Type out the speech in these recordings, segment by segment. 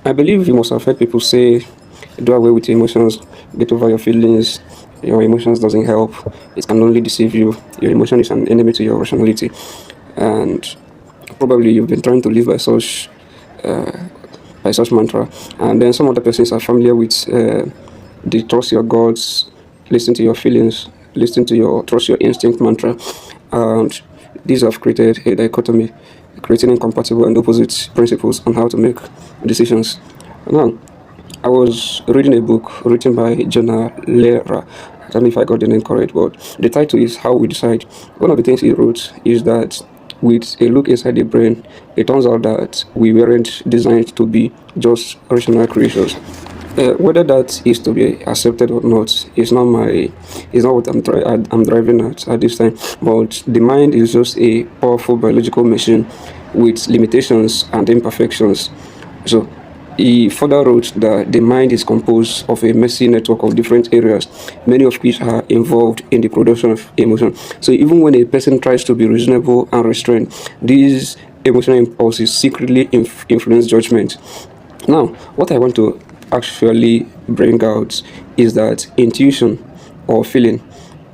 I believe you must have heard people say, do away with your emotions, get over your feelings. Your emotions doesn't help. It can only deceive you. Your emotion is an enemy to your rationality. And probably you've been trying to live by such mantra. And then some other persons are familiar with the trust your gods, listen to your feelings, listen to your trust your instinct mantra. And these have created a dichotomy, creating incompatible and opposite principles on how to make decisions. Now, I was reading a book written by Jonah Lehrer. I don't know if I got the name correct, but the title is How We Decide. One of the things he wrote is that with a look inside the brain, it turns out that we weren't designed to be just rational creatures. Whether that is to be accepted or not is not what I'm driving at this time. But the mind is just a powerful biological machine with limitations and imperfections. So he further wrote that the mind is composed of a messy network of different areas, many of which are involved in the production of emotion. So even when a person tries to be reasonable and restrained, these emotional impulses secretly influence judgment. Now, what I want to actually bring out is that intuition or feeling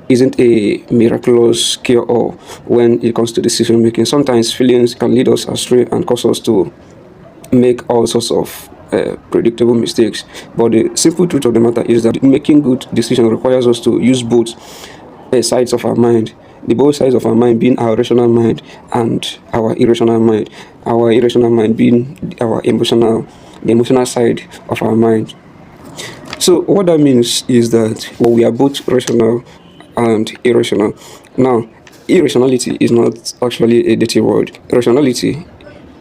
isn't a miraculous cure-all when it comes to decision making. Sometimes feelings can lead us astray and cause us to make all sorts of predictable mistakes. But the simple truth of the matter is that making good decisions requires us to use both sides of our mind. The both sides of our mind being our rational mind and our irrational mind. Our irrational mind being the emotional side of our mind. So what that means is that we are both rational and irrational. Now, irrationality is not actually a dirty word. Rationality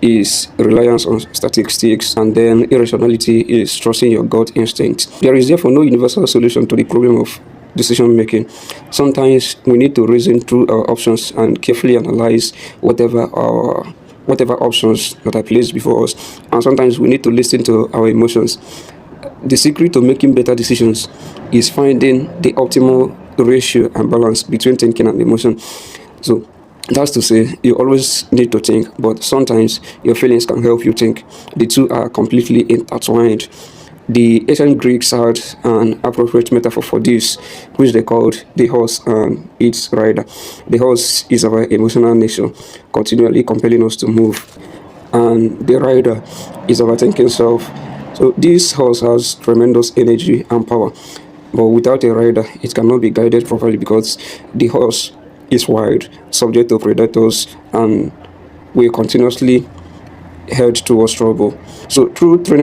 is reliance on statistics, and then irrationality is trusting your gut instinct. There is therefore no universal solution to the problem of decision making. Sometimes we need to reason through our options and carefully analyze whatever options that are placed before us, and sometimes we need to listen to our emotions. The secret to making better decisions is finding the optimal ratio and balance between thinking and emotion. So that's to say, you always need to think, but sometimes your feelings can help you think. The two are completely intertwined. The ancient Greeks had an appropriate metaphor for this, which they called the horse and its rider. The horse is our emotional nature, continually compelling us to move, and the rider is our thinking self. So this horse has tremendous energy and power, but without a rider, it cannot be guided properly because the horse is wild, subject to predators, and will continuously head towards trouble. So through training